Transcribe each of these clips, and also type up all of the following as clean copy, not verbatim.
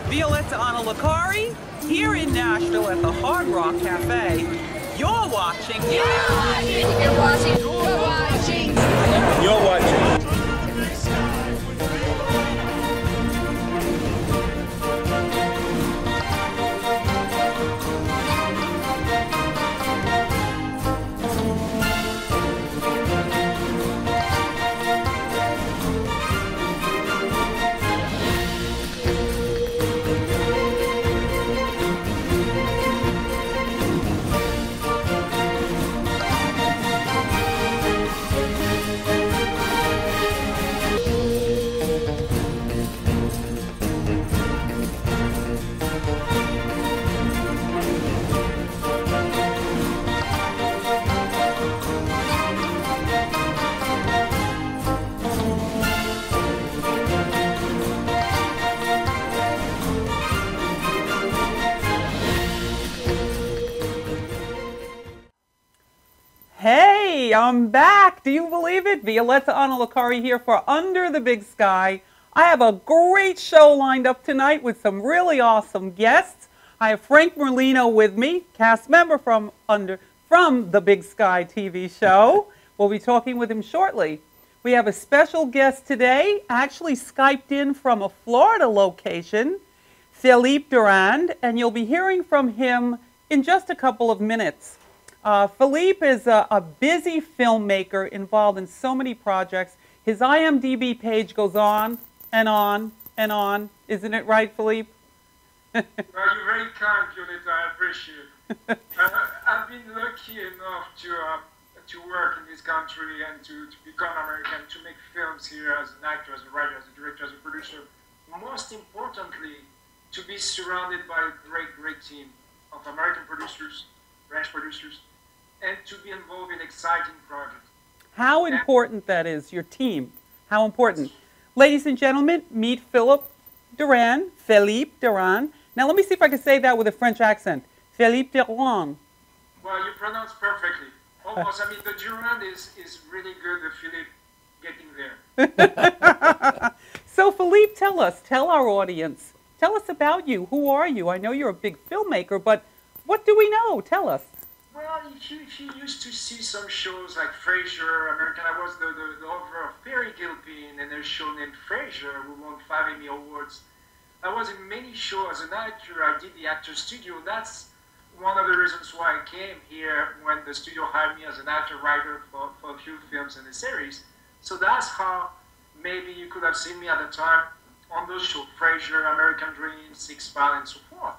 Violetta Analacari, here in Nashville at the Hard Rock Cafe. You're watching. You're watching. You're watching. You're watching. You're watching. Hey, I'm back. Do you believe it? Violetta Analacari here for Under the Big Sky. I have a great show lined up tonight with some really awesome guests. I have Frank Merlino with me, cast member from the Big Sky TV show. We'll be talking with him shortly. We have a special guest today, actually Skyped in from a Florida location, Philippe Durand, and you'll be hearing from him in just a couple of minutes. Philippe is a busy filmmaker involved in so many projects. His IMDb page goes on and on and on. Isn't it right, Philippe? Well, you're very kind, Violetta. I appreciate it. I've been lucky enough to work in this country and to become American, to make films here as an actor, as a writer, as a director, as a producer. Most importantly, to be surrounded by a great, great team of American producers, French producers, and to be involved in exciting projects. How important that is, your team. How important. Ladies and gentlemen, meet Philippe Durand. Now let me see if I can say that with a French accent. Philippe Durand. Well, you pronounce perfectly. Almost, I mean, the Durand is really good, the Philippe getting there. So Philippe, tell our audience, tell us about you. Who are you? I know you're a big filmmaker, but what do we know? Tell us. Well, if you used to see some shows like Frasier, American, I was the author of Perry Gilpin and a show named Frasier, who won 5 Emmy Awards. I was in many shows as an actor. I did the actor studio. That's one of the reasons why I came here when the studio hired me as an actor-writer for a few films and a series. So that's how maybe you could have seen me at the time on those shows, Frasier, American Dream, Six Files, and so forth.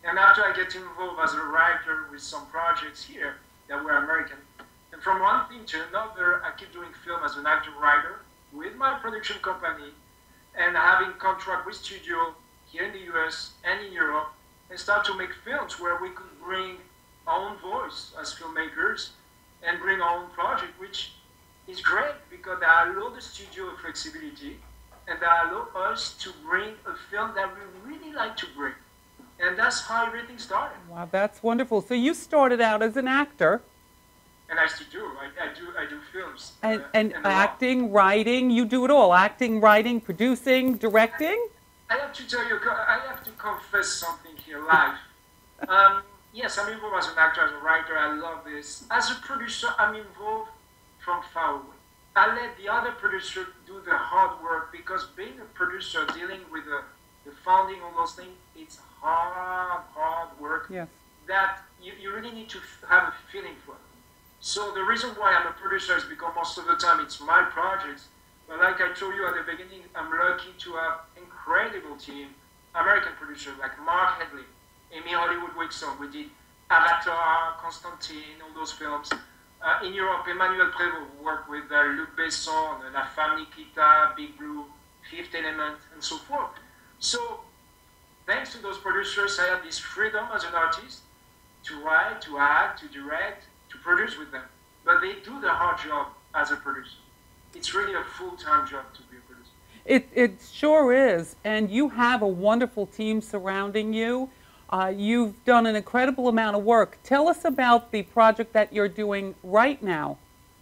And after I get involved as a writer with some projects here that were American, and from one thing to another, I keep doing film as an actor-writer with my production company and having contract with studio here in the US and in Europe, and start to make films where we could bring our own voice as filmmakers and bring our own project, which is great because they allow the studio flexibility and they allow us to bring a film that we really like to bring. And that's how everything started. Wow, that's wonderful. So you started out as an actor. And I still do. I do films. And acting, writing, you do it all. Acting, writing, producing, directing? I have to tell you, I have to confess something here live. Yes, I'm involved as an actor, as a writer. I love this. As a producer, I'm involved from far away. I let the other producer do the hard work because being a producer, dealing with the funding, all those things, it's hard work. Yes. That you really need to have a feeling for it. So the reason why I'm a producer is because most of the time it's my projects. But like I told you at the beginning, I'm lucky to have incredible team, American producers like Mark Hedley, Amy Hollywood Wilson. We did Avatar, Constantine, all those films. In Europe, Emmanuel Prévost worked with Luc Besson, La Femme Nikita, Big Blue, Fifth Element, and so forth. So thanks to those producers, I have this freedom as an artist to write, to act, to direct, to produce with them. But they do the hard job as a producer. It's really a full-time job to be a producer. It sure is. And you have a wonderful team surrounding you. You've done an incredible amount of work. Tell us about the project that you're doing right now.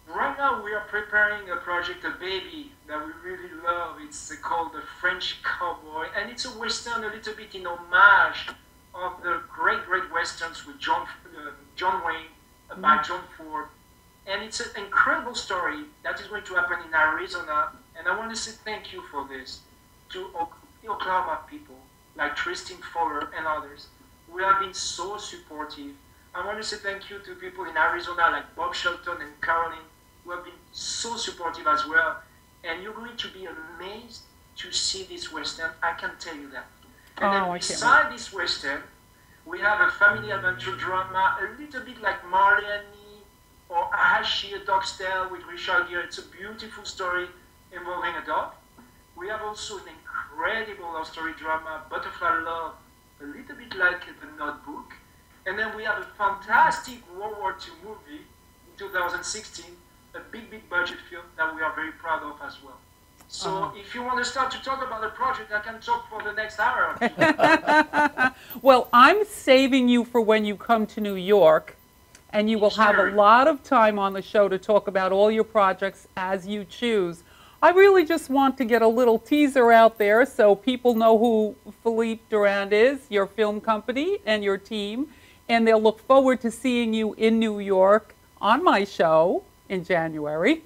Right now we are preparing a project, a baby that we really love. It's called The French Cowboy, and it's a western, a little bit in homage of the great westerns with John Wayne by John Ford. And it's an incredible story that is going to happen in Arizona. And I want to say thank you for this to Oklahoma people like Tristan Fowler and others who have been so supportive. I want to say thank you to people in Arizona like Bob Shelton and Caroline who have been so supportive as well. And you're going to be amazed to see this Western, I can tell you that. And then beside this Western, we have a family adventure drama, a little bit like Marley and Me or Ahashi, A Dog's Tale with Richard Gere. It's a beautiful story involving a dog. We have also an incredible love story drama, Butterfly Love, a little bit like The Notebook. And then we have a fantastic World War II movie in 2016, a big budget film that we are very proud of as well. So if you want to start to talk about the project, I can talk for the next hour. Well, I'm saving you for when you come to New York, and you will have a lot of time on the show to talk about all your projects as you choose. I really just want to get a little teaser out there so people know who Philippe Durand is, your film company and your team, and they'll look forward to seeing you in New York on my show in January.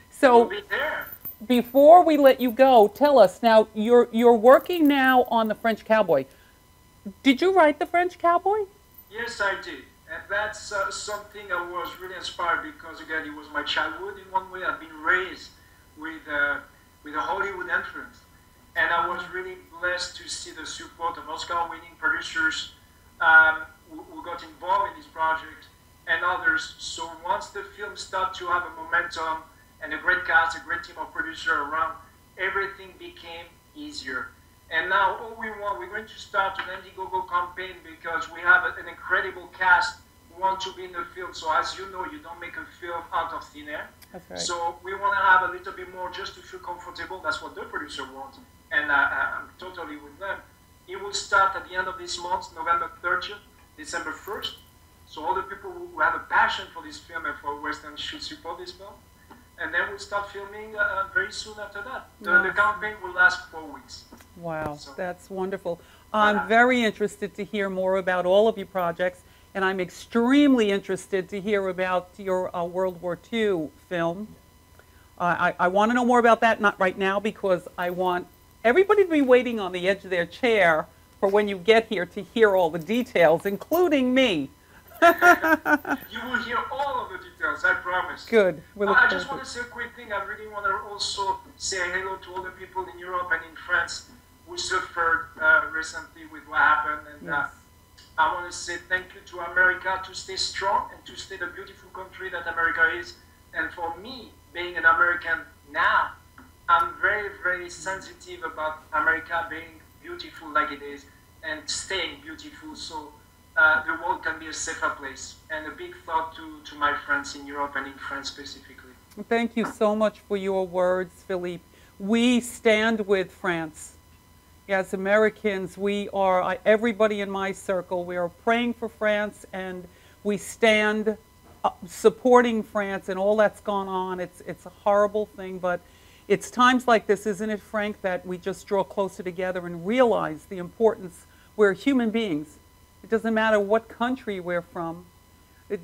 So We'll be there. Before we let you go, tell us now, you're working now on The French Cowboy. Did you write The French Cowboy? Yes, I did. And that's something I was really inspired because, again, it was my childhood in one way. I've been raised with a Hollywood influence. And I was really blessed to see the support of Oscar-winning producers who got involved in this project and others. So once the film started to have a momentum and a great cast, a great team of producers around, everything became easier. And now all we want, we're going to start an Indiegogo campaign because we have an incredible cast who want to be in the film. So as you know, you don't make a film out of thin air. That's right. So we want to have a little bit more just to feel comfortable. That's what the producer wants. And I'm totally with them. It will start at the end of this month, November 30th, December 1st. So all the people who have a passion for this film and for Western should support this film. And then we'll start filming very soon after that. The campaign will last 4 weeks. Wow, so that's wonderful. I'm very interested to hear more about all of your projects, and I'm extremely interested to hear about your World War II film. I want to know more about that, not right now, because I want everybody to be waiting on the edge of their chair for when you get here to hear all the details, including me. You will hear all of the details, I promise. Good. I just want to say a quick thing. I really want to also say hello to all the people in Europe and in France who suffered recently with what happened. And I want to say thank you to America to stay strong and to stay the beautiful country that America is. And for me, being an American now, I'm very sensitive about America being beautiful like it is and staying beautiful. So the world can be a safer place. And a big thought to my friends in Europe and in France specifically. Thank you so much for your words, Philippe. We stand with France. As Americans, we are, everybody in my circle, we are praying for France, and we stand supporting France and all that's gone on. It's a horrible thing, but it's times like this, isn't it, Frank, that we just draw closer together and realize the importance. We're human beings. It doesn't matter what country we're from.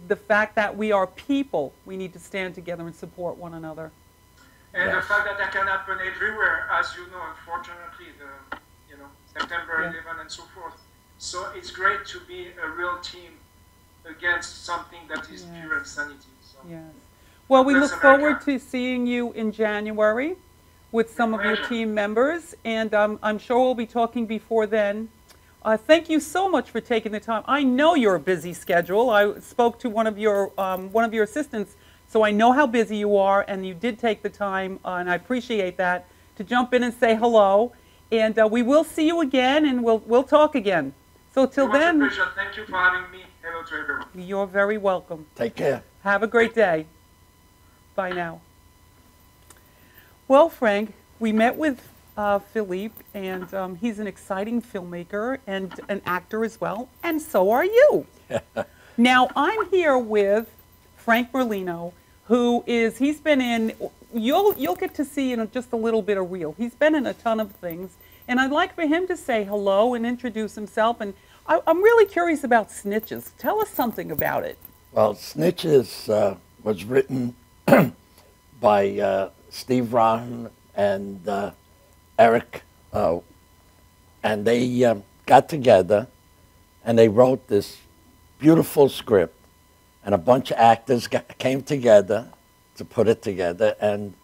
The fact that we are people, we need to stand together and support one another. And the fact that that can happen everywhere, as you know, unfortunately, September 11 and so forth. So it's great to be a real team against something that is pure insanity. So. Yes. Well, we look forward to seeing you in January with some of your team members, and I'm sure we'll be talking before then. Thank you so much for taking the time. I know your busy schedule. I spoke to one of your assistants, so I know how busy you are, and you did take the time, and I appreciate that, to jump in and say hello. And we will see you again, and we'll talk again. So till then, it's a pleasure. Thank you for having me. Hello to everyone. You're very welcome. Take care. Have a great day. Bye now. Well, Frank, we met with Philippe, and he's an exciting filmmaker and an actor as well, and so are you. Now, I'm here with Frank Merlino, he's been in, you'll get to see just a little bit of Reel. He's been in a ton of things, and I'd like for him to say hello and introduce himself. And I'm really curious about Snitches. Tell us something about it. Well, Snitches was written by Steve Rahman and Eric, and they got together and they wrote this beautiful script, and a bunch of actors came together to put it together, and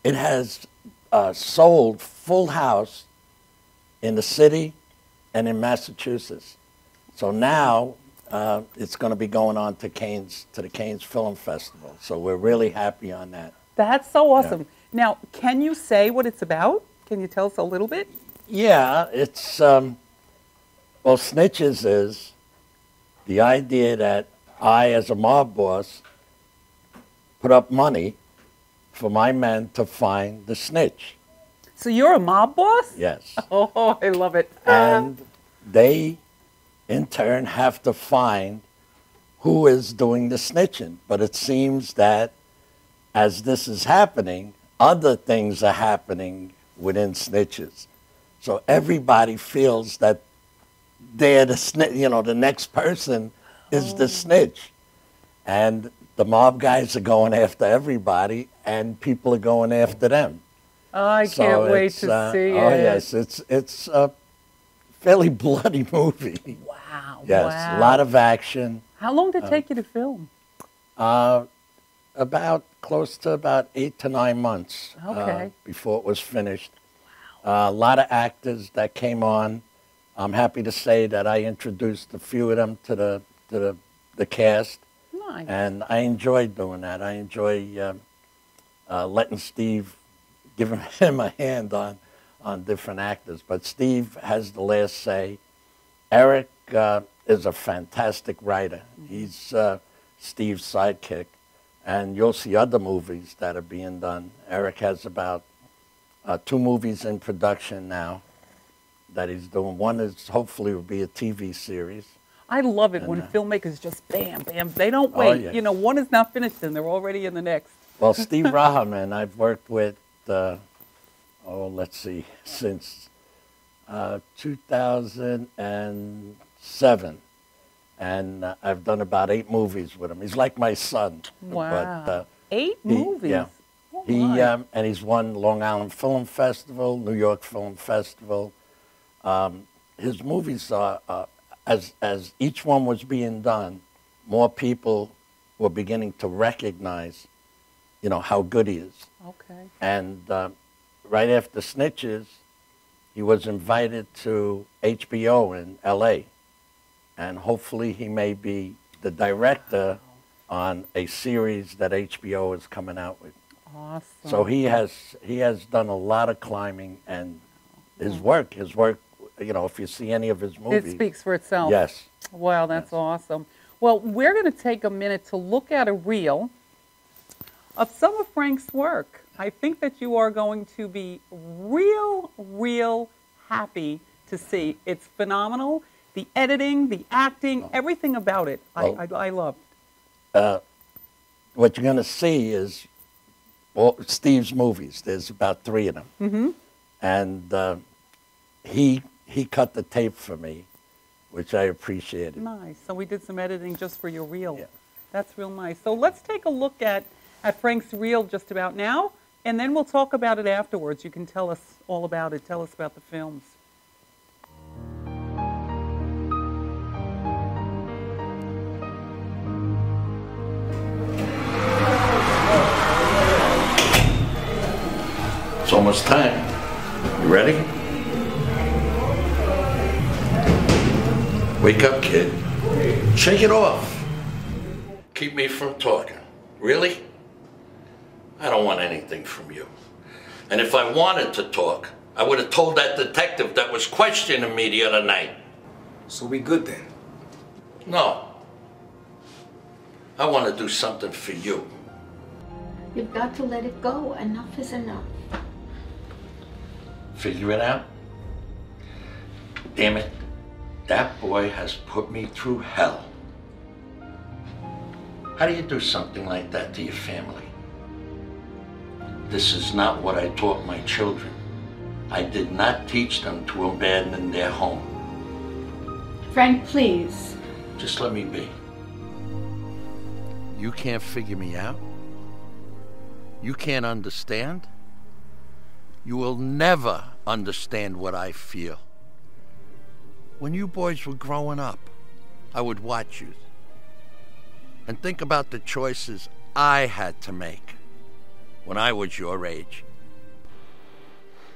it has sold full house in the city and in Massachusetts. So now it's going to be going on to the Cannes Film Festival. So we're really happy on that. That's so awesome. Yeah. Now, can you say what it's about? Can you tell us a little bit? Yeah, it's, well, Snitches is the idea that I, as a mob boss, put up money for my men to find the snitch. So you're a mob boss? Yes. Oh, I love it. And they, in turn, have to find who is doing the snitching. But it seems that as this is happening, other things are happening within Snitches. So everybody feels that they're the snitch, the next person is the snitch. And the mob guys are going after everybody, and people are going after them. Oh, I can't wait to see it. Oh, yes. It's a fairly bloody movie. Wow. Yes, wow. A lot of action. How long did it take you to film? Close to about 8 to 9 months before it was finished. Wow. A lot of actors that came on. I'm happy to say that I introduced a few of them to the cast. Nice. And I enjoyed doing that. I enjoy letting Steve, giving him a hand on different actors. But Steve has the last say. Eric is a fantastic writer. He's Steve's sidekick. And you'll see other movies that are being done. Eric has about 2 movies in production now that he's doing. One is hopefully will be a TV series. I love it when filmmakers just bam, bam. They don't wait. Oh, yeah. One is not finished and they're already in the next. Well, Steve Rahman, I've worked with, let's see, since 2007. And I've done about 8 movies with him. He's like my son. Wow. But, 8 movies? Yeah. Oh, and he's won Long Island Film Festival, New York Film Festival. His movies are, as each one was being done, more people were beginning to recognize, how good he is. Okay. And right after Snitches, he was invited to HBO in L.A., and hopefully he may be the director on a series that HBO is coming out with. Awesome. So he has done a lot of climbing, and his work, if you see any of his movies. It speaks for itself. Yes. Wow, that's awesome. Well, we're going to take a minute to look at a reel of some of Frank's work. I think that you are going to be real happy to see. It's phenomenal. The editing, the acting, everything about it, I loved. What you're going to see is Steve's movies. There's about 3 of them. Mm-hmm. And he cut the tape for me, which I appreciated. Nice. So we did some editing just for your reel. Yeah. That's real nice. So let's take a look at Frank's reel just about now, and then we'll talk about it afterwards. You can tell us all about it. Tell us about the films. It's almost time. You ready? Wake up, kid. Shake it off. Keep me from talking. Really? I don't want anything from you. And if I wanted to talk, I would have told that detective that was questioning me the other night. So we good then? No. I want to do something for you. You've got to let it go. Enough is enough. Figure it out? Damn it. That boy has put me through hell. How do you do something like that to your family? This is not what I taught my children. I did not teach them to abandon their home. Frank, please. Just let me be. You can't figure me out? You can't understand? You will never understand what I feel. When you boys were growing up, I would watch you and think about the choices I had to make when I was your age.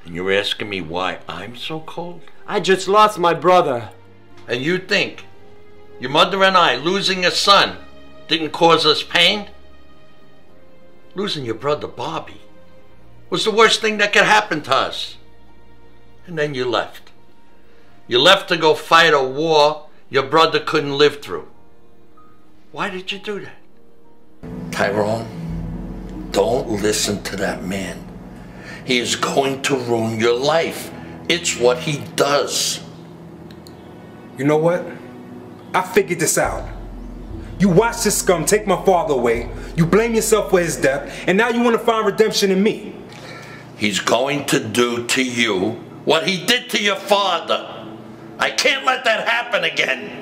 And you're asking me why I'm so cold? I just lost my brother. And you think your mother and I losing a son didn't cause us pain? Losing your brother Bobby was the worst thing that could happen to us. And then you left. You left to go fight a war your brother couldn't live through. Why did you do that? Tyrone, don't listen to that man. He is going to ruin your life. It's what he does. You know what? I figured this out. You watched this scum take my father away, you blame yourself for his death, and now you want to find redemption in me. He's going to do to you what he did to your father. I can't let that happen again.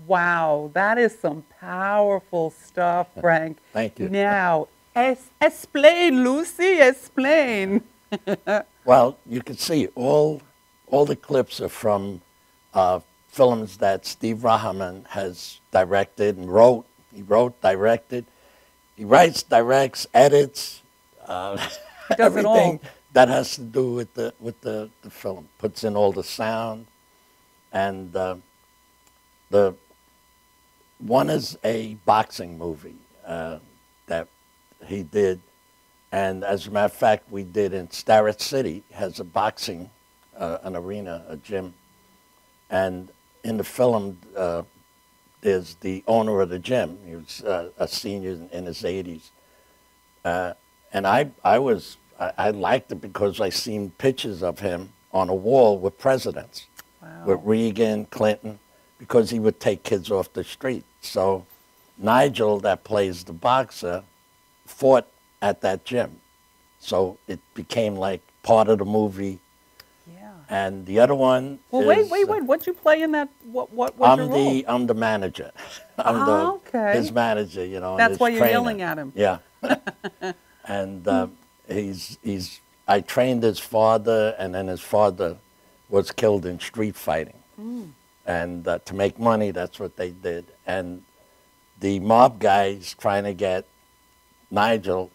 Wow, that is some powerful stuff, Frank. Thank you. Now, explain, Lucy, explain. Well, you can see all the clips are from films that Steve Rahman has directed and wrote. He wrote, directed. He writes, directs, edits. Everything that has to do with the film. Puts in all the sound. And the one is a boxing movie that he did. And as a matter of fact, we did in Starrett City, has a boxing, an arena, a gym. And in the film, there's the owner of the gym. He was a senior in his 80s. And I liked it because I seen pictures of him on a wall with presidents, with Reagan, Clinton, because he would take kids off the street. So Nigel, that plays the boxer, fought at that gym. So it became like part of the movie. Yeah. And the other one is, wait. What'd you play in that? What was your role? I'm the manager. His manager, you know. That's why you're trainer. yelling at him. Yeah. And I trained his father, and then his father was killed in street fighting. Mm. And to make money, that's what they did. And the mob guys trying to get Nigel,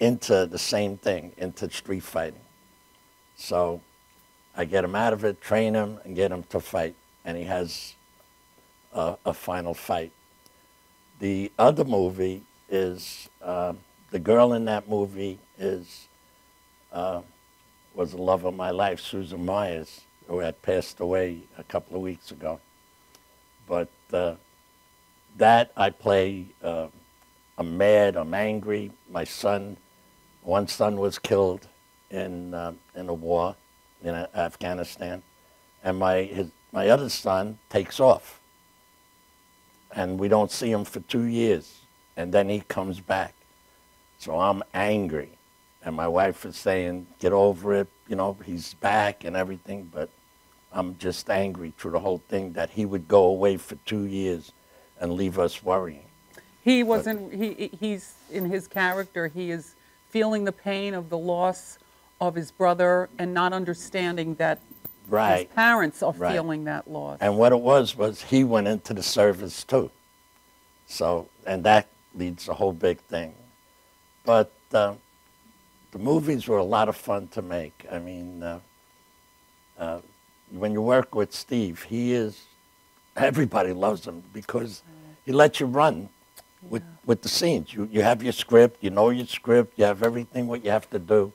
into the same thing, into street fighting. So I get him out of it, train him, and get him to fight. And he has a final fight. The other movie is, the girl in that movie was the love of my life, Susan Myers, who had passed away a couple of weeks ago. But that I play, I'm mad, I'm angry. One son was killed in a war in Afghanistan, and my other son takes off, and we don't see him for 2 years, and then he comes back. So I'm angry, and my wife is saying, "Get over it, he's back and everything," but I'm just angry through the whole thing that he would go away for 2 years and leave us worrying. He's in his character, he is feeling the pain of the loss of his brother and not understanding that his parents are feeling that loss. And what it was he went into the service too. So, and that leads to a whole big thing. But the movies were a lot of fun to make. I mean, when you work with Steve, everybody loves him because he lets you run with the scenes. You have your script, you know your script, you have everything what you have to do,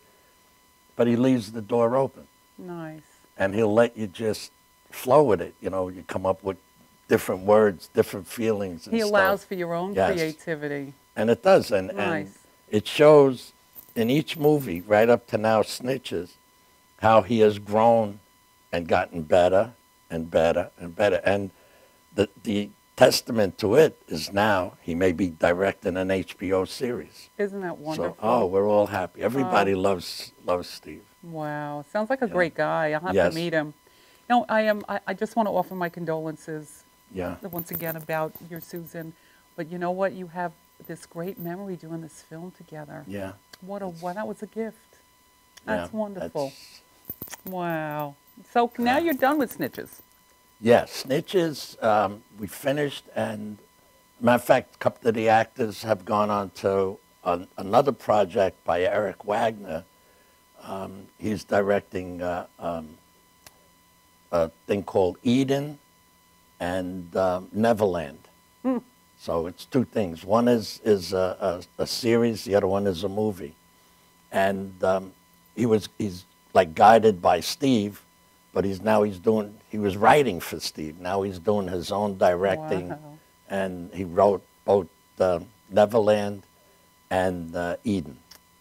but he leaves the door open. Nice. And he'll let you just flow with it. You come up with different words, different feelings and He stuff. allows for your own creativity. And it does. And nice. it shows in each movie, right up to now, Snitches, how he has grown and gotten better and better and better. And the testament to it is now he may be directing an HBO series. Isn't that wonderful? So, we're all happy. Everybody loves Steve. Wow, sounds like a great guy. I'll have Yes. to meet him. No, I just want to offer my condolences Yeah. once again about your Susan. But you know what? You have this great memory doing this film together. Yeah. That was a gift. That's Yeah, wonderful. Wow. So now you're done with Snitches. Yeah, Snitches, we finished, and matter of fact, a couple of the actors have gone on to another project by Eric Wagner. He's directing a thing called Eden and Neverland. So it's two things. One is a series, the other one is a movie. And he's like guided by Steve, but he was writing for Steve. Now he's doing his own directing. Wow. And he wrote both Neverland and Eden.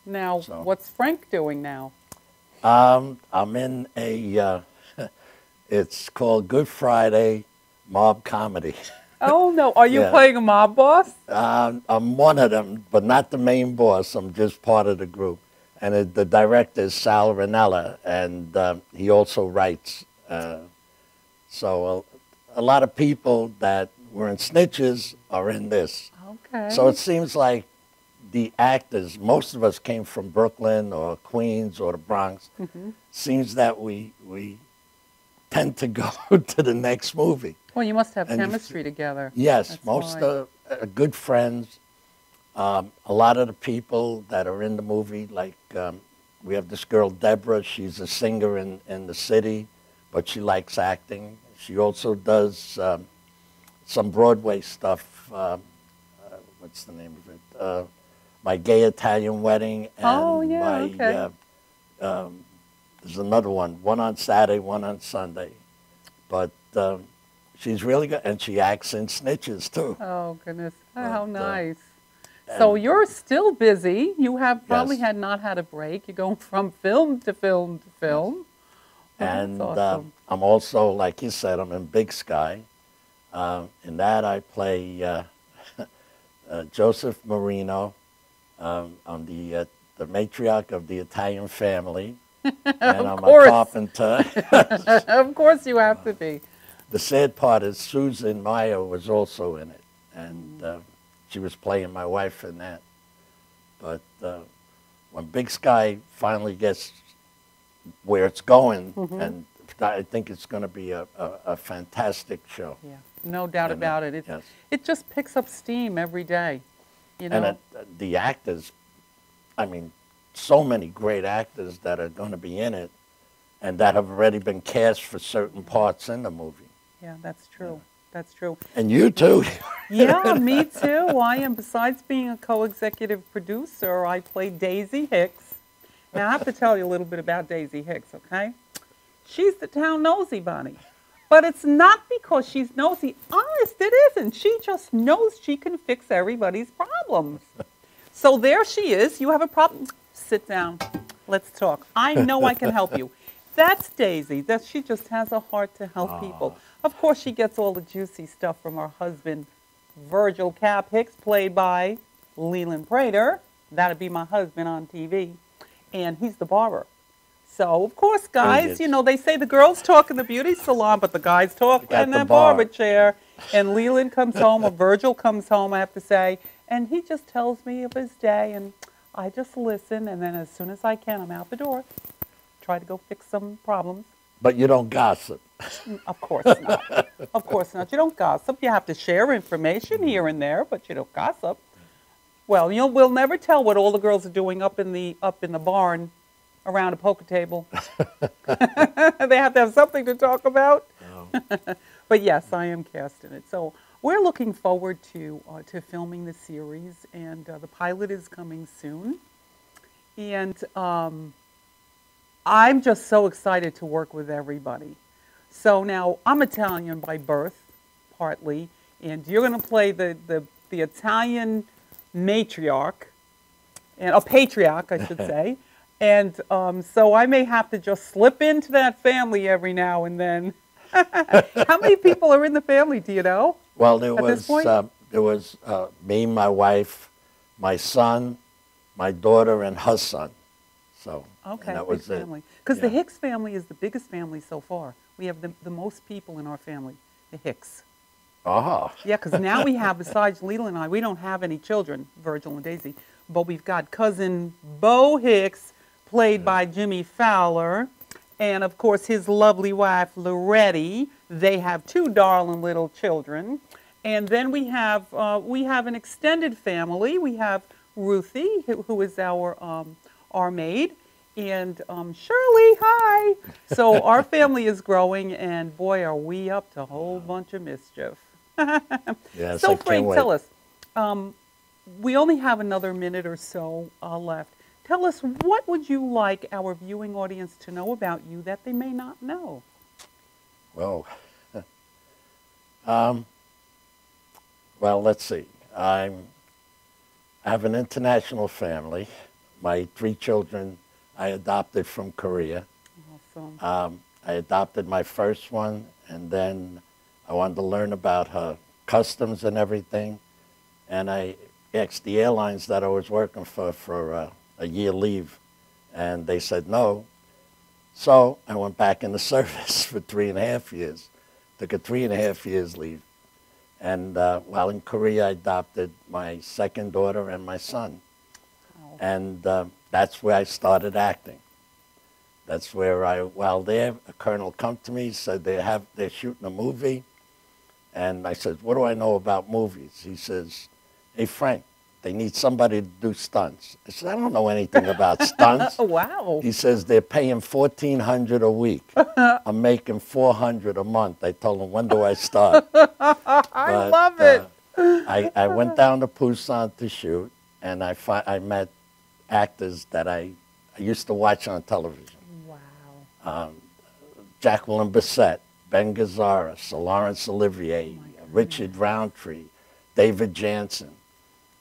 Now, So- what's Frank doing now? I'm in a, it's called Good Friday Mob Comedy. Oh, no. Are you Yeah. playing a mob boss? I'm one of them, but not the main boss. I'm just part of the group. And the director is Sal Ranella, and he also writes. So a lot of people that were in Snitches are in this. Okay. So it seems like the actors, most of us came from Brooklyn or Queens or the Bronx. Seems that we tend to go to the next movie. Well, you must have And you chemistry together. Yes, That's most why. good friends. A lot of the people that are in the movie, like we have this girl, Deborah. She's a singer in the city, but she likes acting. She also does some Broadway stuff. What's the name of it? My Gay Italian Wedding. And Oh, yeah, my, okay. there's another one on Saturday, one on Sunday. But she's really good, and she acts in Snitches, too. Oh, goodness. How But, nice. So you're still busy. You have probably Yes. not had a break. You're going from film to film to film. Well, that's And awesome. I'm also, like you said, I'm in Big Sky. In that, I play Joseph Marino. I'm the matriarch of the Italian family. And I'm course. a carpenter. Of course you have to be. The sad part is Susan Meyer was also in it. And she was playing my wife in that. But when Big Sky finally gets where it's going, and I think it's going to be a fantastic show. Yeah, no doubt And, about it. yes. It just picks up steam every day. You know? And the actors, I mean, so many great actors that are going to be in it and that have already been cast for certain parts in the movie. Yeah, that's true. That's true. And you too. Yeah, me too. I am, besides being a co-executive producer, I play Daisy Hicks. Now, I have to tell you a little bit about Daisy Hicks, okay? She's the town nosy bunny. But it's not because she's nosy. Honest, it isn't. She just knows she can fix everybody's problems. So there she is. You have a problem? Sit down. Let's talk. I know I can help you. That's Daisy. She just has a heart to help people. Of course, she gets all the juicy stuff from her husband, Virgil Cap Hicks, played by Leland Prater. That'd be my husband on TV. And he's the barber. So, of course, guys, is. you know, they say the girls talk in the beauty salon, but the guys talk At in the the bar. barber chair. And Leland comes home, or Virgil comes home, I have to say, and he just tells me of his day, and I just listen, and then as soon as I can, I'm out the door, try to go fix some problems. But you don't gossip. Of course not. Of course not. You don't gossip. You have to share information here and there, but you don't gossip. Well, we'll never tell what all the girls are doing up in the barn around a poker table. They have to have something to talk about. But yes, I am cast in it. So we're looking forward to filming the series, and the pilot is coming soon. And I'm just so excited to work with everybody. So now, I'm Italian by birth, partly, and you're going to play the Italian matriarch, and a patriarch, I should say. And so I may have to just slip into that family every now and then. How many people are in the family, do you know? Well, there at this point? was me, my wife, my son, my daughter, and her son. So Okay, that big was it. family. Because Yeah. the Hicks family is the biggest family so far. We have the most people in our family, the Hicks. Oh. Yeah, because now we have, besides Leland and I, we don't have any children, Virgil and Daisy, but we've got cousin Bo Hicks, played by Jimmy Fowler, and of course his lovely wife, Loretti. They have 2 darling little children. And then we have an extended family. We have Ruthie, who is our maid, and Shirley, hi. So our family is growing, and boy, are we up to a whole bunch of mischief. Yes, So I can't Frank, wait. tell us, we only have another minute or so left. Tell us, what would you like our viewing audience to know about you that they may not know? Whoa. Well, let's see. I have an international family. My 3 children I adopted from Korea. Awesome. I adopted my first one, and then I wanted to learn about her customs and everything. And I asked the airlines that I was working for a year leave, and they said no. So I went back in the service for 3.5 years. Took a 3.5 years leave. And while in Korea, I adopted my second daughter and my son. Oh. And that's where I started acting. That's where while there, a colonel come to me, said they're shooting a movie. And I said, what do I know about movies? He says, hey, Frank, they need somebody to do stunts. I said, I don't know anything about stunts. Wow. He says, they're paying $1,400 a week. I'm making $400 a month. I told him, when do I start? I love it. I went down to Busan to shoot, and I met actors that I used to watch on television. Wow. Jacqueline Bisset, Ben Gazzara, Sir Laurence Olivier, Richard Roundtree, David Jansen.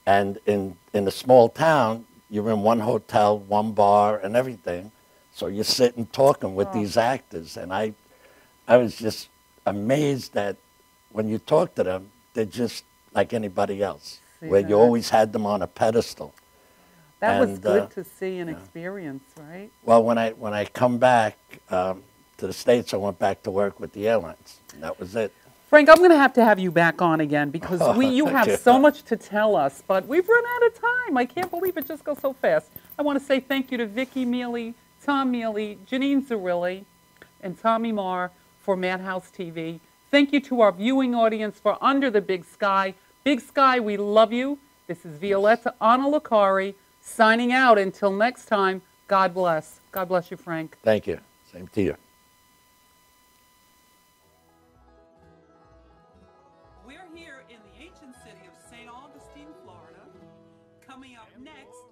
And in a small town, you're in one hotel, one bar, and everything. So you're sitting talking with these actors. And I was just amazed that when you talk to them, they're just like anybody else, where you always had them on a pedestal. That was good to see and experience, right? Well, when I come back to the States, I went back to work with the airlines. And that was it. Frank, I'm going to have you back on again because you have so much to tell us, but we've run out of time. I can't believe it just goes so fast. I want to say thank you to Vicki Mealy, Tom Mealy, Janine Zarilli, and Tommy Marr for Madhouse TV. Thank you to our viewing audience for Under the Big Sky. Big Sky, we love you. This is Violetta Analacari signing out. Until next time, God bless. God bless you, Frank. Thank you. Same to you. We're here in the ancient city of St. Augustine, Florida. Coming up next.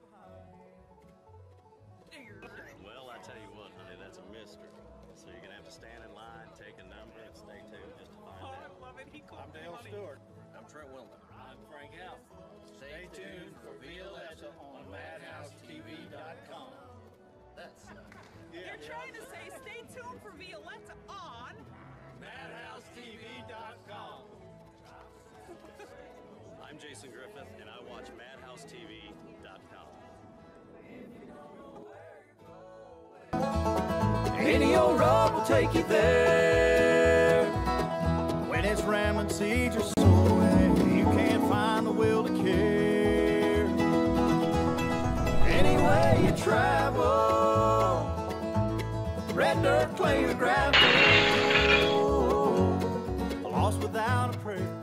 Well, I tell you what, honey, that's a mystery. So you're going to have to stand in line, take a number, and stay tuned just to find out. I love it. I'm Dale Stewart. I'm Trent Wilton. I'm Frank Alf. Stay tuned for Violetta on MadHouseTV.com. That's You're trying to say stay tuned for Violetta on MadHouseTV.com. I'm Jason Griffith, and I watch MadHouseTV.com. Any old road will take you there. When it's ramming seeds or sowing, you can't find the will to care. Any way you travel, red dirt, clay, or gravel, lost without a prayer.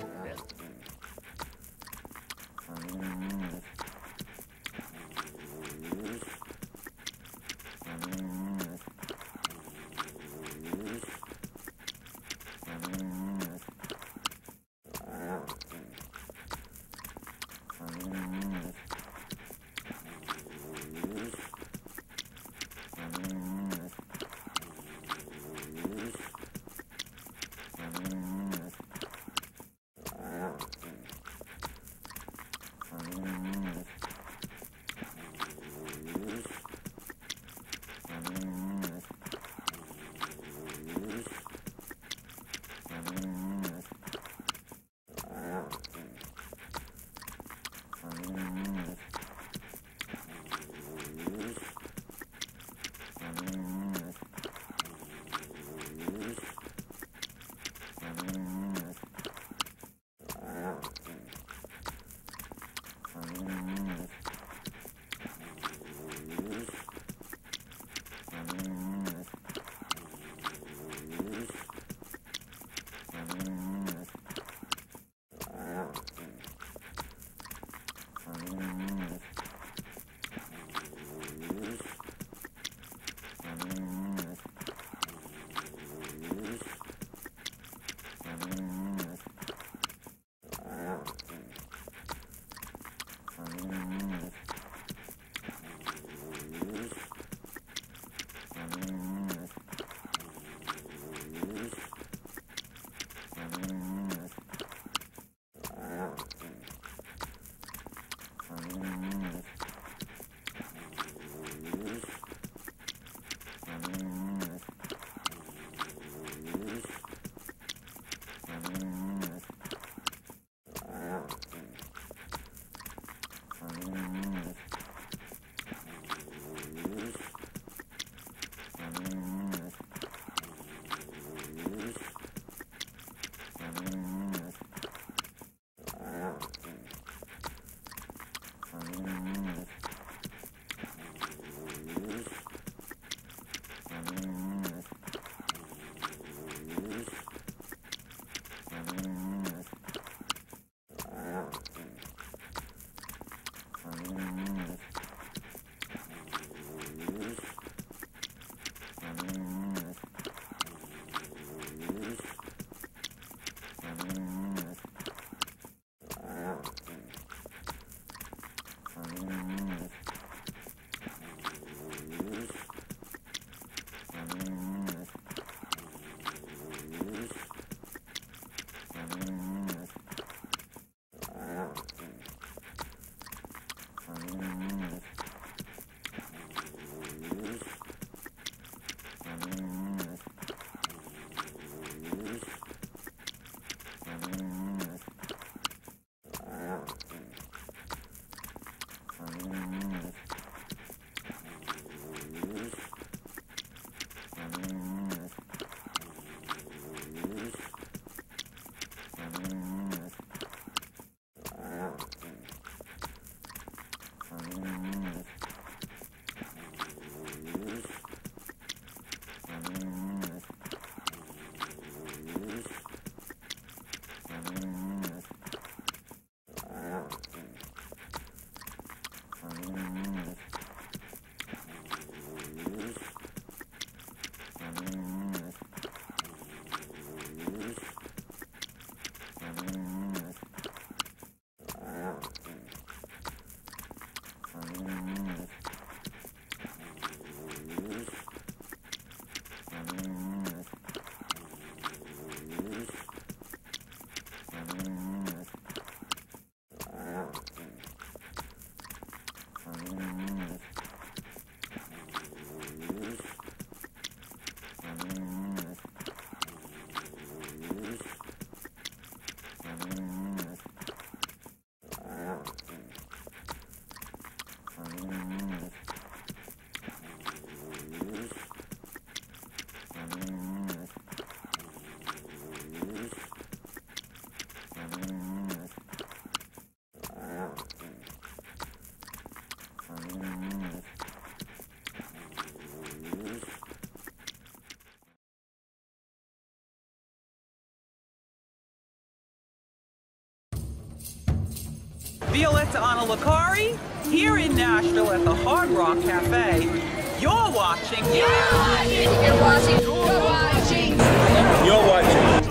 Violetta Analicari here in Nashville at the Hard Rock Cafe. You're watching. You're watching. You're watching.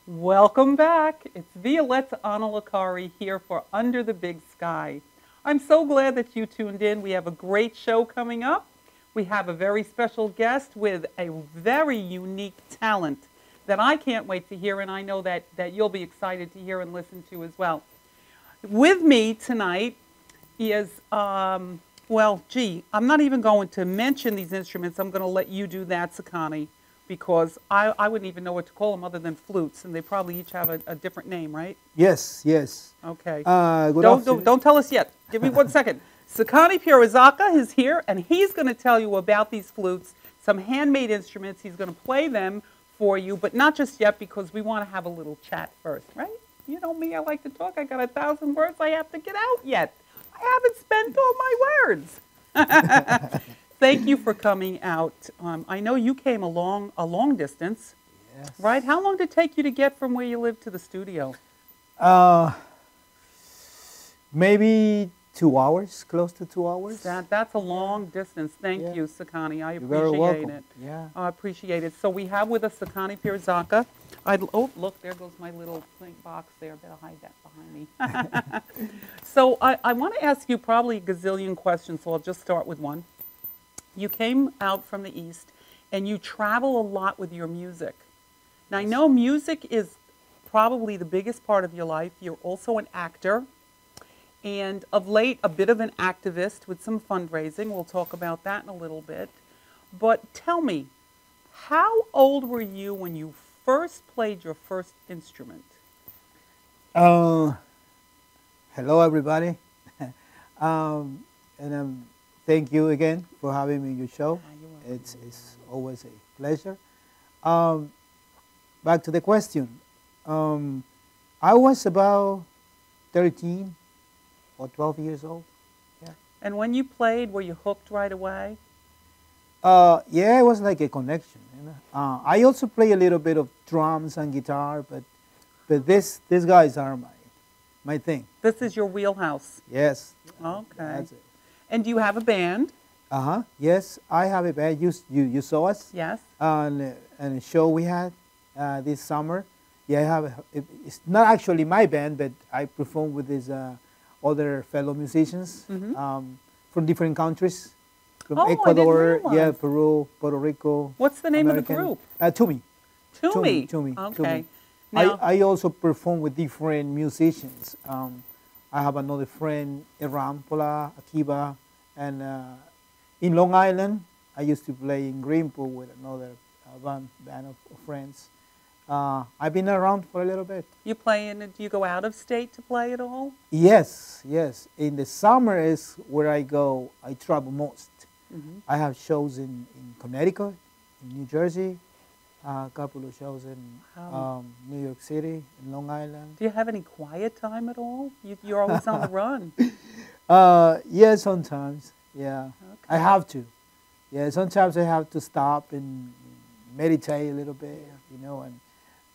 Welcome back. It's Violetta Analicari here for Under the Big Sky. I'm so glad that you tuned in. We have a great show coming up. We have a very special guest with a very unique talent that I can't wait to hear, and I know that you'll be excited to hear and listen to as well. With me tonight is, well, gee, I'm not even going to mention these instruments. I'm going to let you do that, Sakani, because I wouldn't even know what to call them other than flutes, and they probably each have a different name, right? Yes, yes. Okay. Don't tell us yet. Give me 1 second. Sakani Pirazaka is here, and he's going to tell you about these flutes, some handmade instruments. He's going to play them for you, but not just yet, because we want to have a little chat first, right? You know me, I like to talk. I got 1,000 words I have to get out yet. I haven't spent all my words. Thank you for coming out. I know you came a long distance, Yes. right? How long did it take you to get from where you live to the studio? Maybe 2 hours, close to 2 hours. That's a long distance. Thank Yeah. you, Sakani. I You're very appreciate welcome. it. Yeah. I appreciate it. So we have with us Sakani Pirazaka. Oh, look, there goes my little pink box there. Better hide that behind me. So I want to ask you probably a gazillion questions, so I'll just start with one. You came out from the East, and you travel a lot with your music. Now, I know music is probably the biggest part of your life. You're also an actor, and of late, a bit of an activist with some fundraising. We'll talk about that in a little bit. But tell me, how old were you when you first played your first instrument? Hello, everybody. And thank you again for having me in your show. It's always a pleasure. Back to the question. I was about 13 or 12 years old. Yeah. And when you played, were you hooked right away? Yeah, it was like a connection. You know? I also play a little bit of drums and guitar, but these guys are my thing. This is your wheelhouse. Yes. Okay. That's it. And do you have a band? Yes, I have a band. You saw us. Yes. On a show we had this summer. Yeah, I have. It's not actually my band, but I perform with these other fellow musicians from different countries, from Ecuador, yeah, Peru, Puerto Rico. What's the name American. of the group? Tumi. Tumi. Tumi. Okay. Tumi. Now, I also perform with different musicians. I have another friend, Iram Pola, Akiba, and in Long Island, I used to play in Greenpool with another band of friends. I've been around for a little bit. you play in? Do you go out of state to play at all? Yes, yes. In the summer is where I go. I travel most. I have shows in Connecticut, in New Jersey, a couple of shows in New York City, in Long Island. Do you have any quiet time at all? You're always on the run. Yeah, sometimes. Yeah, Okay. I have to. Yeah, sometimes I have to stop and meditate a little bit, you know, and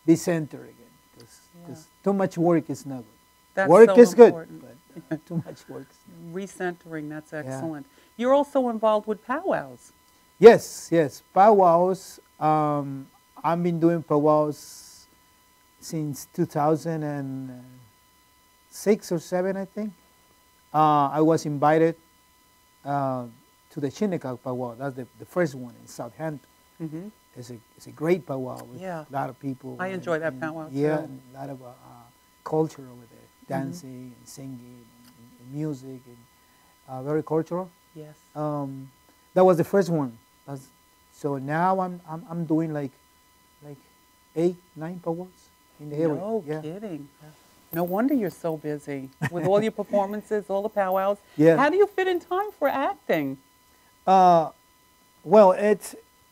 be centered again. Because too much work is not good. That's Work so is good, important. but too much work. Recentering, that's excellent. You're also involved with powwows. Yes, yes. Powwows. I've been doing powwows since 2006 or 7, I think. I was invited to the Shinnecock powwow. That's the first one in Southampton. Mm-hmm. It's a great powwow with Yeah. a lot of people. I enjoy that powwow Yeah, too. and a lot of culture over there, dancing and singing and music, and very cultural. Yes. That was the first one. So now I'm doing like 8, 9 powwows in the area. No Yeah. kidding. No wonder you're so busy with all your performances, all the powwows. Yeah. How do you fit in time for acting? Well,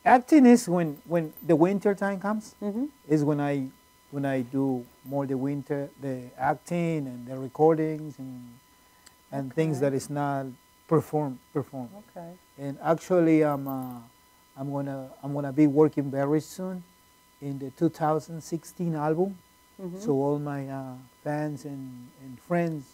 acting is when the winter time comes. Mm-hmm. Is when I do more the acting and the recordings and things that is not performed. Okay. And actually, I'm gonna be working very soon in the 2016 album. Mm-hmm. So all my fans and friends.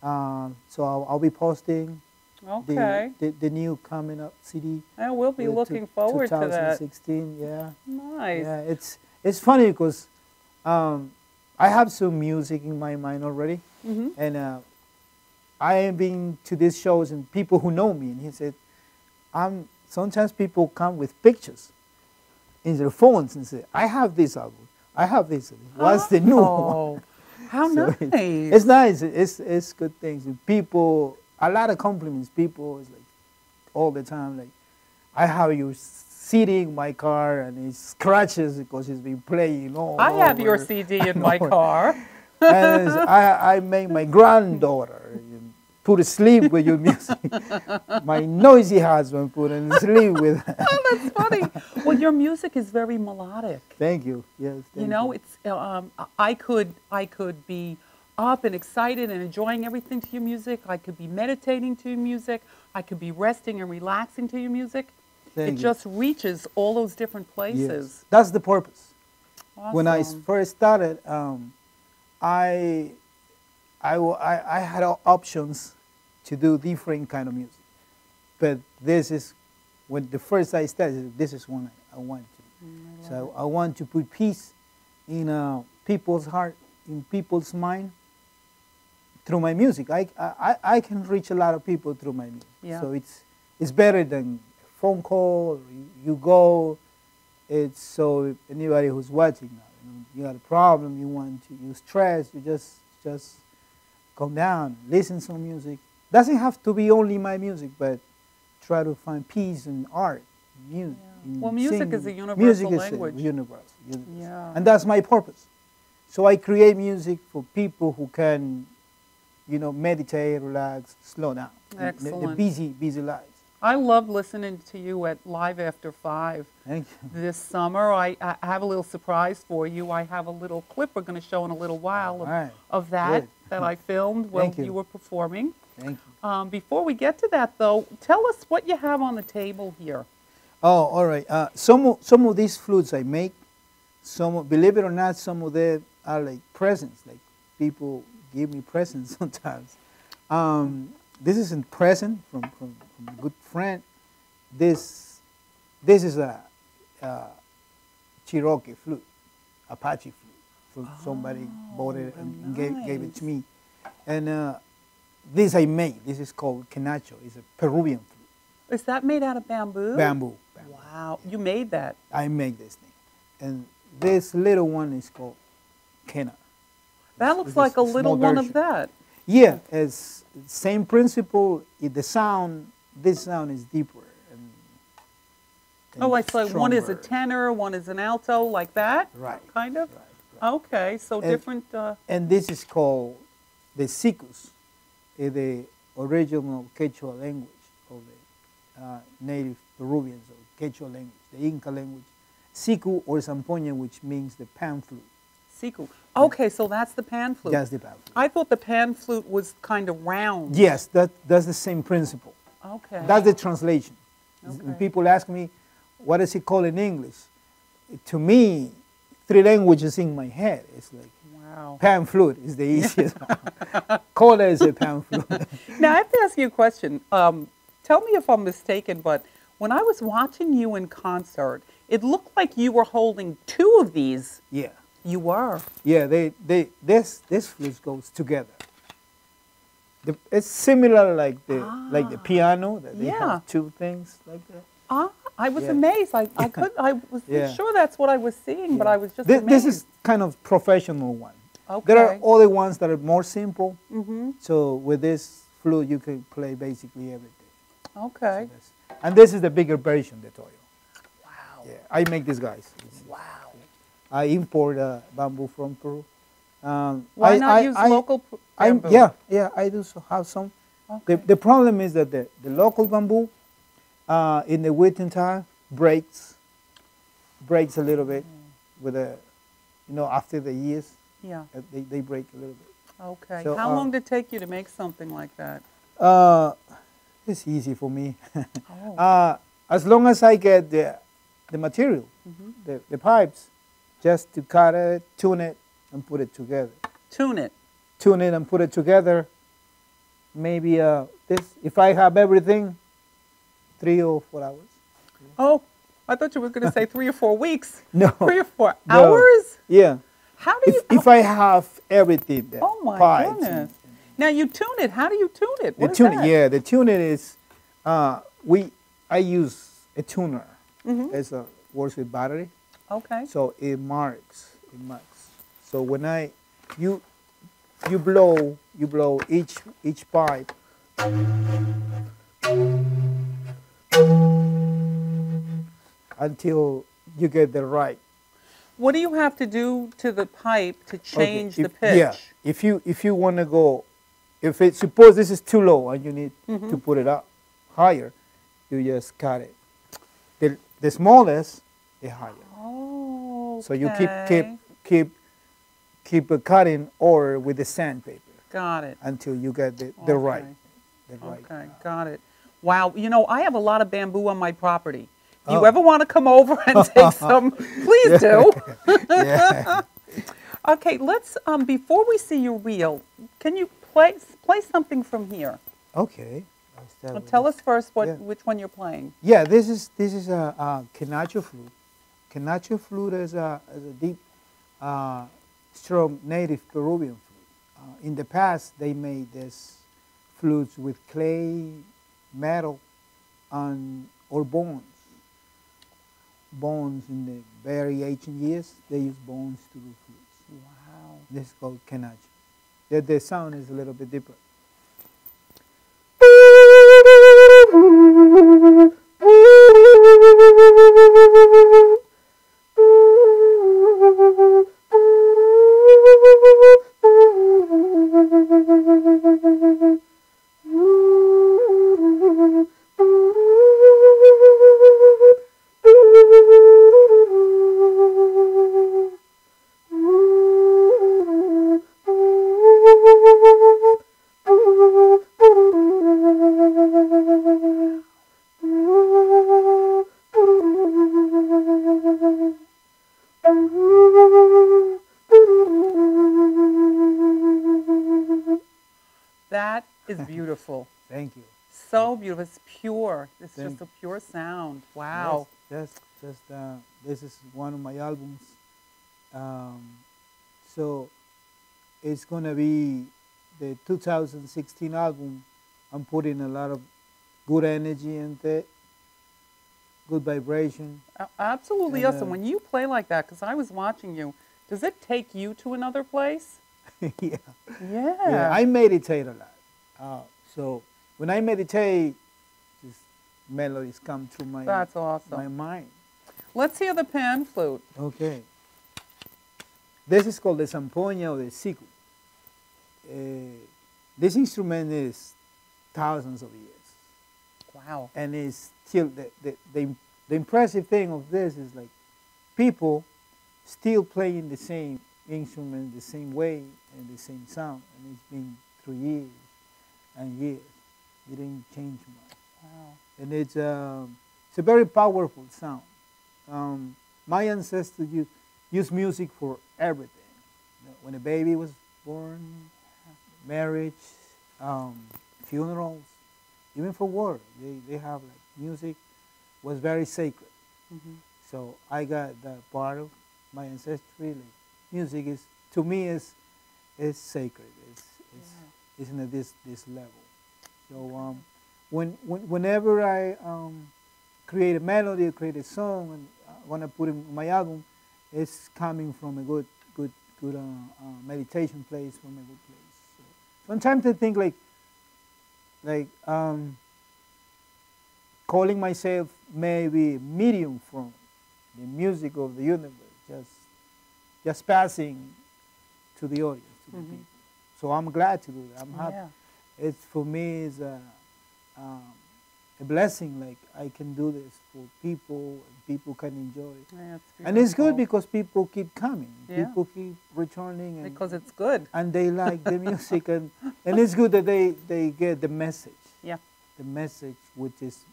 So I'll be posting Okay. the new coming up CD. I will be looking forward to that. 2016, yeah. Nice. Yeah, it's funny because I have some music in my mind already, Mm-hmm. and I have been to these shows and people who know me, and he said, sometimes people come with pictures in their phones and say, I have this album, I have this. What's the new one? How So nice. It's nice. It's good things. And people, a lot of compliments. People is like all the time like, I have you sitting in my car and it scratches because it's been playing all I have your over. CD in my car. And I make my granddaughter put to sleep with your music. My noisy husband put in sleep with. Oh, that's funny. Well, your music is very melodic. Thank you. Yes. Thank You know, it's I could be up and excited and enjoying everything to your music. I could be meditating to your music. I could be resting and relaxing to your music. Thank It you. just reaches all those different places. Yes. That's the purpose. Awesome. When I first started, I had options to do different kind of music, but this is when the first I started. This is one I want to. So I want to put peace in people's heart, in people's mind through my music. I can reach a lot of people through my music. Yeah. So it's better than phone call. Or you go. It's so anybody who's watching now, you got a problem, you stress, you just calm down, listen to some music. Doesn't have to be only my music, but try to find peace in art, music. Yeah. Well, music is a universal music language. Is universal. Yeah. And that's my purpose. So I create music for people who can, meditate, relax, slow down. Excellent. The busy lives. I love listening to you at Live After 5. Thank you. This summer. I have a little surprise for you. I have a little clip we're going to show in a little while of that Good. that I filmed while Thank you. you were performing. Thank you. Before we get to that, though, tell us what you have on the table here. Oh, all right. Some of these flutes I make. Believe it or not, some of them are like presents. Like people give me presents sometimes. This is a present from a good friend. This is a Cherokee flute, Apache flute. From somebody bought it and gave it to me. And this I made. This is called quenacho. It's a Peruvian flute. Is that made out of bamboo? Bamboo. Wow, you made that. I make this thing. And this little one is called quena. That looks like a little one of that. Yeah, it's same principle. The sound, this sound is deeper. Oh, it's like one is a stronger. tenor, one is an alto, like that? Right. Kind of? Right. Okay, so And- different. And this is called the sikus, the original Quechua language of the native Peruvians, or Quechua language, the Inca language. Siku or zampoña, which means the pan flute. Siku. Okay, so that's the pan flute. That's the pan flute. I thought the pan flute was kind of round. Yes, that's the same principle. Okay. That's the translation. When Okay. people ask me, what is it called in English? To me, 3 languages in my head. It's like Wow. pan flute is the easiest. Cola is a pan flute. Now, I have to ask you a question. Tell me if I'm mistaken, but when I was watching you in concert, it looked like you were holding 2 of these. Yeah. You were. Yeah, this flute goes together. It's similar like the piano that they have two things like that. I was amazed. I was sure that's what I was seeing, but I was just amazed. This is kind of professional one. Okay. There are other ones that are more simple. So with this flute, you can play basically everything. Okay. So and this is the bigger version, the Toyo. Wow. Yeah, I make these guys. Wow. I import bamboo from Peru. Why not use local bamboo? Yeah, I do have some. Okay. The problem is that the local bamboo in the winter time breaks a little bit with after the years. Yeah. They break a little bit. Okay. So, how long did it take you to make something like that? It's easy for me. As long as I get the material, the pipes, just to cut it, tune it, and put it together. Tune it. Tune it and put it together. Maybe if I have everything, 3 or 4 hours. Oh, I thought you were going to say 3 or 4 weeks. No. 3 or 4 hours? Yeah. How do you? If I have everything, oh my pipes goodness! Now you tune it. How do you tune it? The tune it is I use a tuner. It's works with battery. Okay. So it marks. So when you blow each pipe. Until you get the right. What do you have to do to the pipe to change the pitch? Yeah, if you want to go, suppose this is too low and you need to put it up higher, you just cut it. The smallest, the higher. Oh. Okay. So you keep cutting or with the sandpaper. Got it. Until you get the right. Okay, got it. Wow, I have a lot of bamboo on my property. If you ever want to come over and take some, please do. Yeah. Okay, let's, before we see your reel, can you play something from here? Okay. Tell us first which one you're playing. Yeah, this is a Quenacho flute. Quenacho flute is a deep, strong native Peruvian flute. In the past, they made this flutes with clay, metal, or bones. Bones in the very ancient years, they use bones to do flutes. Wow. This is called Quenacho. The sound is a little bit different. That is beautiful. Thank you. So beautiful. It's pure. It's just a pure sound. Wow. Yes, this is one of my albums. So it's going to be the 2016 album. I'm putting a lot of good energy into it, good vibration. Absolutely awesome. When you play like that, because I was watching you, does it take you to another place? Yeah. I meditate a lot. So when I meditate, just melodies come to my That's awesome. my mind. Let's hear the pan flute. Okay. This is called the zampoña or the siku. This instrument is thousands of years. Wow. And it's still the impressive thing of this is like people still playing the same instrument the same way and the same sound, and it's been through years and years. It didn't change much. Wow. And it's a very powerful sound. My ancestors used music for everything. When a baby was born, marriage, funerals, even for war, they have like music was very sacred. So I got that part of my ancestry. Like, music is, to me, is sacred. isn't at this level. So whenever I create a melody, or create a song, and I want to put it in my album, it's coming from a good meditation place, from a good place. So sometimes I think like calling myself maybe medium from the music of the universe, just passing to the audience, to the people. So I'm glad to do that. I'm happy. It's for me is a blessing. Like I can do this for people, and people can enjoy it. Yeah, and it's good because people keep coming. Yeah. People keep returning. And, because it's good. And they like the music, and it's good that they get the message. Yeah. The message, which is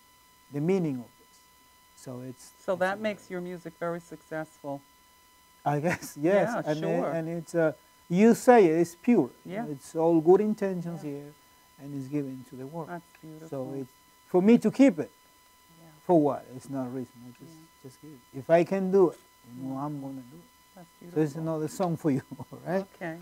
the meaning of this. So that makes your music very successful. I guess, yes. Yeah, and sure. And it's you say it, it's pure. Yeah. It's all good intentions here, and it's given to the world. That's beautiful. So it's for me to keep it. Yeah. For what? It's not a reason. Just give it. If I can do it, I'm gonna do it. That's beautiful. So it's another song for you, all right? Okay.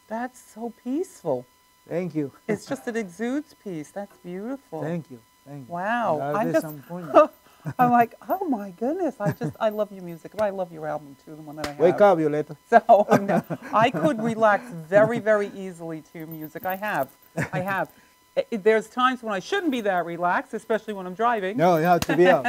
That's so peaceful. Thank you. It's just, it exudes peace. That's beautiful. Thank you. Thank you. Wow. I'm like, oh my goodness. I love your music. I love your album too, the one that I have. Wake up, Violeta. So I could relax very, very easily to your music. I have. There's times when I shouldn't be that relaxed, especially when I'm driving. No, you have to be out.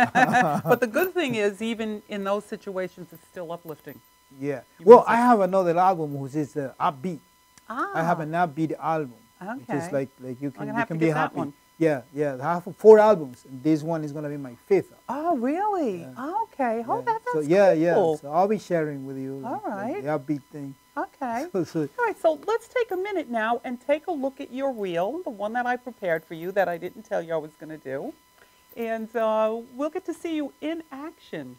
But the good thing is, even in those situations, it's still uplifting. Yeah. Well, I have another album which is upbeat. Ah. I have an upbeat album. Okay. Which is like you can be get that happy. one. Yeah, yeah. I have 4 albums, and this one is gonna be my 5th. Oh, really? Yeah. Okay. Oh, that's so yeah, cool. yeah. So I'll be sharing with you. All right. The upbeat thing. Okay. So, all right. So let's take a minute now and take a look at your reel, the one that I prepared for you that I didn't tell you I was going to do, and we'll get to see you in action.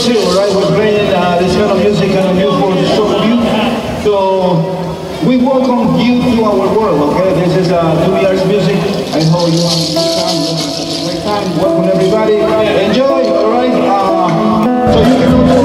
Right, we're playing this kind of music and new for the show of you. So we welcome you to our world. Okay, this is 2 years music. I hope you understand. Have a great time. Welcome everybody. Enjoy. All right. So you can also.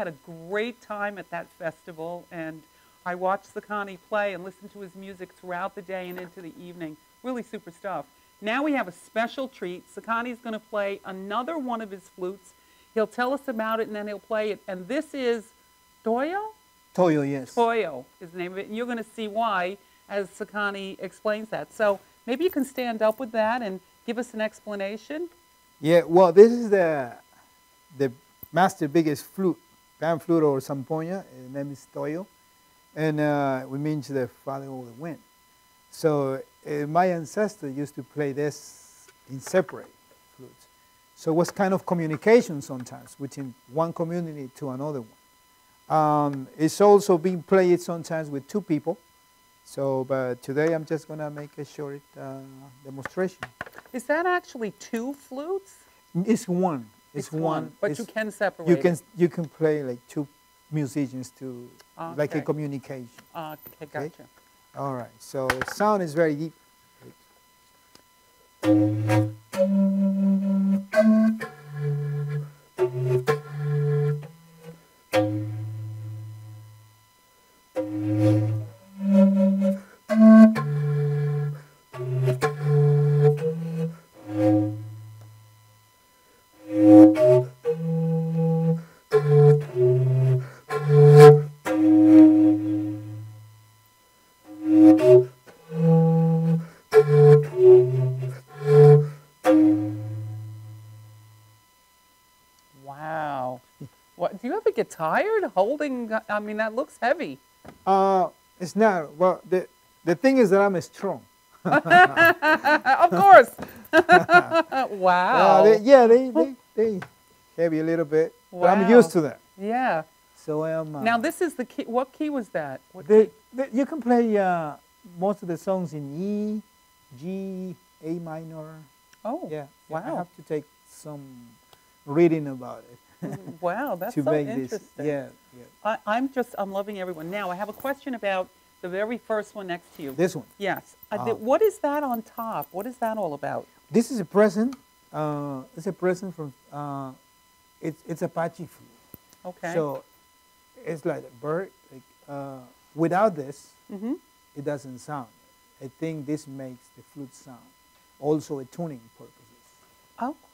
had a great time at that festival, and I watched Sakani play and listened to his music throughout the day and into the evening. Really super stuff. Now we have a special treat. Sakani's going to play another one of his flutes. He'll tell us about it, and then he'll play it. And this is Toyo? Toyo, yes. Toyo is the name of it, and you're going to see why as Sakani explains that. So maybe you can stand up with that and give us an explanation. Yeah, well, this is the master biggest flute, pan flute or zampoña. The name is Toyo, and it means the father of the wind. So my ancestor used to play this in separate flutes. So it was kind of communication sometimes between one community to another one. It's also being played sometimes with two people. So, but today I'm just gonna make a short demonstration. Is that actually two flutes? It's one. It's one. But you can separate. You can play like two musicians to like a Okay. communication. Okay, gotcha. Okay? All right. So sound is very deep. Wow. What, do you ever get tired holding? I mean, that looks heavy. It's not. Well, the thing is that I'm strong. Of course. Wow. They heavy a little bit, but I'm used to that. Yeah. So I'm. Now this is the key. What key was that? What you can play most of the songs in E, G, A minor. Oh. Yeah. Wow. I have to take some reading about it. Wow, that's to so make interesting. This. Yeah. I'm loving everyone. Now I have a question about the very first one next to you. This one. Yes. What is that on top? What is that all about? This is a present. It's a present from. It's Apache flute. Okay. So it's like a bird. Like without this, it doesn't sound. I think this makes the flute sound. Also, a tuning purposes.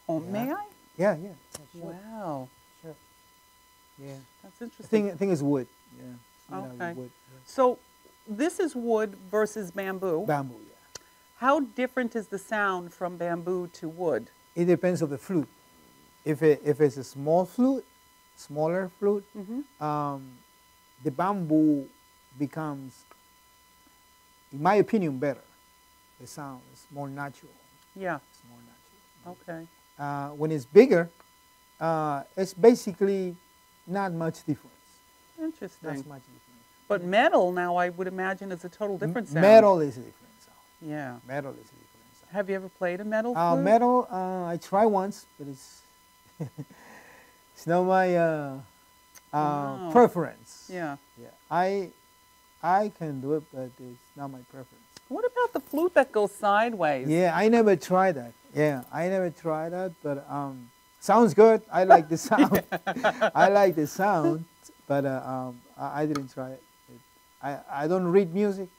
Oh, may I? Yeah, yeah. Sure. Wow. Sure. Yeah. That's interesting. I think it's wood. Yeah. Okay. Wood. Yeah. So this is wood versus bamboo. Bamboo, yeah. How different is the sound from bamboo to wood? It depends on the flute. If it's a small flute, smaller flute, the bamboo becomes, in my opinion, better. The sound is more natural. Yeah. It's more natural. Okay. When it's bigger, it's basically not much difference. Interesting. Not much difference. But metal, now I would imagine, is a total different sound. Metal is a different sound. Yeah. Metal is a different sound. Have you ever played a metal flute? Metal, I tried once, but it's it's not my preference. Yeah. Yeah. I can do it, but it's not my preference. What about the flute that goes sideways? Yeah, I never tried that. Yeah, I never tried that, but sounds good. I like the sound. I like the sound, but I didn't try it. I don't read music.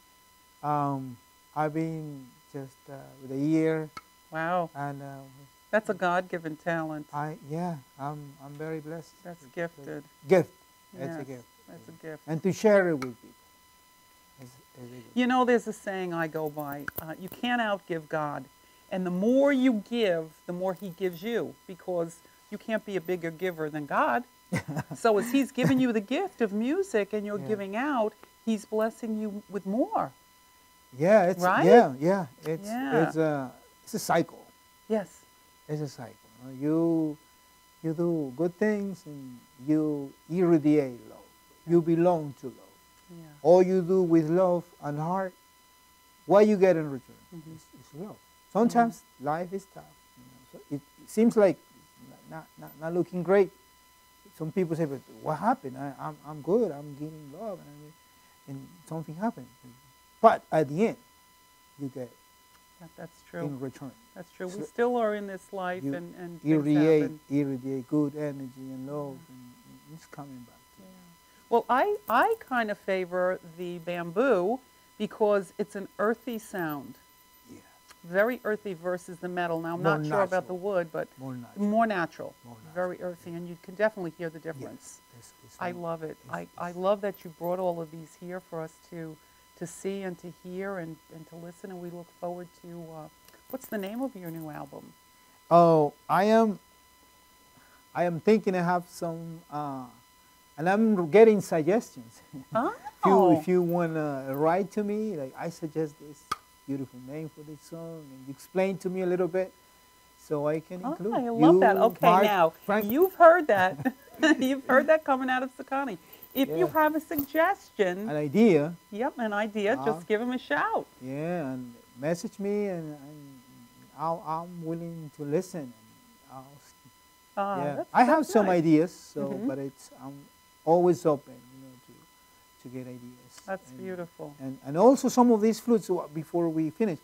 I've been just with a year. Wow. And that's a God-given talent. I'm very blessed. That's gifted. Gift. Yes, That's a gift. That's a gift. And to share it with people. You know, there's a saying I go by, you can't outgive God. And the more you give, the more he gives you, because you can't be a bigger giver than God. So as he's giving you the gift of music and you're giving out, he's blessing you with more. Yeah, it's right? Yeah. It's a cycle. Yes. It's a cycle. You do good things and you irradiate love. You belong to love. Yeah. All you do with love and heart, what you get in return is love. Sometimes life is tough. So it seems like not looking great. Some people say, "But what happened? I'm good. I'm giving love, and something happened." But at the end, you get that's true. in return. That's true. So we still are in this life, you and irradiate good energy and love, and it's coming back. Well, I kind of favor the bamboo because it's an earthy sound. Yeah. Very earthy versus the metal. Now, I'm More not sure about the natural. wood, but More natural. more natural. More natural. Very earthy, and you can definitely hear the difference. Yes. I love it. I love that you brought all of these here for us to see and to hear and to listen, and we look forward to, what's the name of your new album? Oh, I am thinking I have some, and I'm getting suggestions. Oh. If you want to write to me, like I suggest this beautiful name for this song, and you explain to me a little bit, so I can include. I love that. Okay, Mark, now Frank. you've heard that. You've heard that coming out of Sakani. If you Yeah. have a suggestion, An idea. yep, an idea, just give him a shout. Yeah, and message me, and I'm willing to listen. And yeah, That's I have some nice. ideas, so Mhm. but I'm always open, to get ideas. That's beautiful. And also some of these flutes. Before we finish,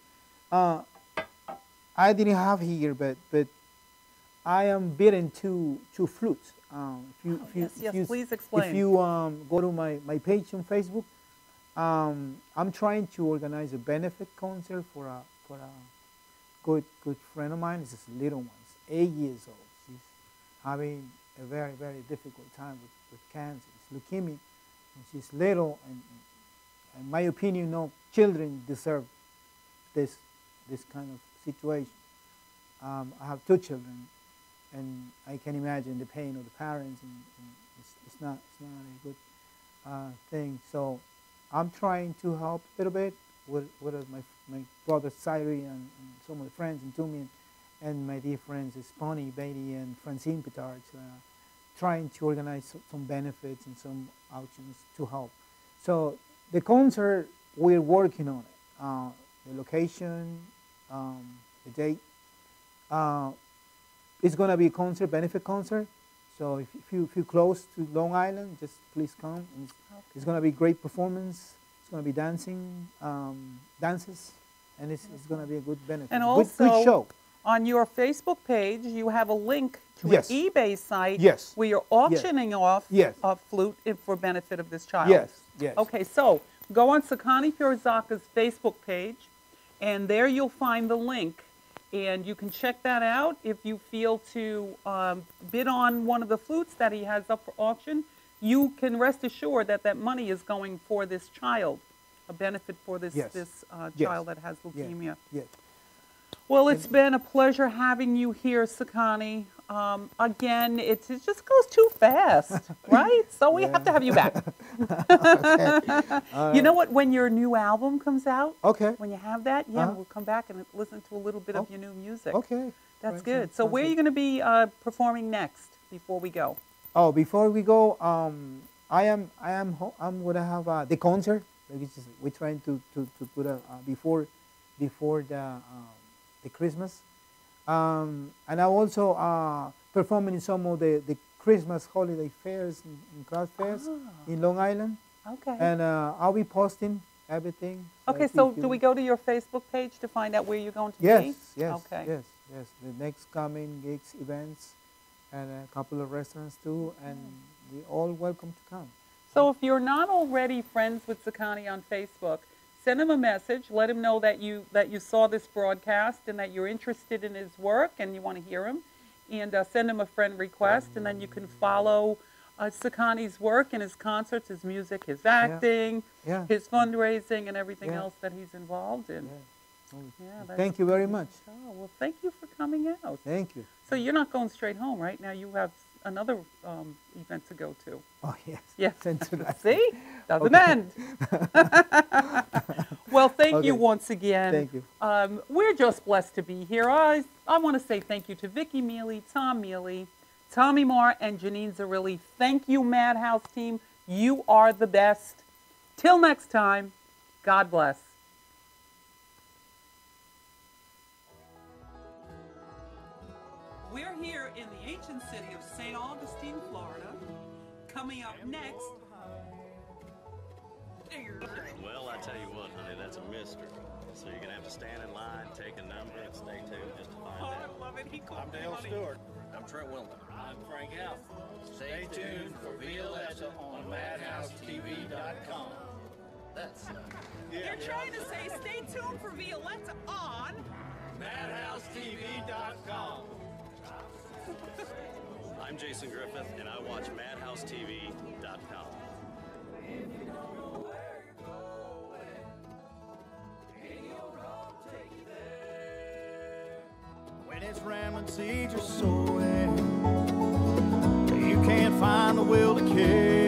I didn't have here, but I am bidding two flutes. Yes, please explain. If you go to my page on Facebook, I'm trying to organize a benefit concert for a good friend of mine. It's just little one, 8 years old. She's having a very, very difficult time with cancer. It's leukemia, and she's little. And in my opinion, no children deserve this kind of situation. I have 2 children, and I can imagine the pain of the parents, and it's not a good thing. So I'm trying to help a little bit with my brother Syri and some of the friends in Tumi, and my dear friends Bonnie, Beatty, and Francine Petard, trying to organize some benefits and some auctions to help. So the concert, we're working on it. The location, the date. It's going to be a benefit concert. So if you're close to Long Island, just please come. And it's going to be great performance. It's going to be dances, and it's going to be a good benefit. And good also, show. On your Facebook page, you have a link to Yes. an eBay site Yes. where you're auctioning off Yes. a flute for benefit of this child. Yes, yes. Okay, so go on Sakani Pirzaka's Facebook page, and there you'll find the link. And you can check that out if you feel to bid on one of the flutes that he has up for auction. You can rest assured that that money is going for this child, a benefit for this Yes. child that has leukemia. Yes. Well, it's been a pleasure having you here, Sakani. Again, it just goes too fast, right? So we have to have you back. You know what? When your new album comes out, when you have that, we'll come back and listen to a little bit of your new music. Okay. That's Right, good. So sounds where are good. you going to be performing next before we go? Oh, before we go, I'm gonna have the concert. We're trying to put a before the Christmas, and I'm also performing in some of the Christmas holiday fairs and craft fairs in Long Island. Okay. And I'll be posting everything. Okay, if so you- do we go to your Facebook page to find out where you're going to Yes, be? yes, Okay. yes. The next coming gigs, events, and a couple of restaurants too, and you're all welcome to come. So if you're not already friends with Sakani on Facebook, send him a message. Let him know that you saw this broadcast and that you're interested in his work and you want to hear him. And send him a friend request, and then you can follow Sakani's work and his concerts, his music, his acting, his fundraising, and everything else that he's involved in. That's Thank you very much. Oh, well, thank you for coming out. Thank you. So you're not going straight home, right? Now you have another event to go to. Oh, yes. Yes. Tonight. See? Doesn't end. Well, thank you once again. Thank you. We're just blessed to be here. I want to say thank you to Vicki Mealy, Tom Mealy, Tommy Marr, and Janine Zarilli. Thank you, Madhouse team. You are the best. Till next time, God bless. We're here in the ancient city of St. Augustine, Florida. Coming up next. Well, I tell you what, honey, that's a mystery. So you're going to have to stand in line, take a number, and stay tuned just to find out. I love it. He called I'm me Dale honey. Stewart. I'm Trent Wilton. I'm Frank Alpha. Stay tuned for Violetta on Madhouse MadHouseTV.com. That's You're trying to say stay tuned for Violetta on MadHouseTV.com. I'm Jason Griffith, and I watch MadHouseTV.com. When it's ramming seeds your soul, you can't find the will to care.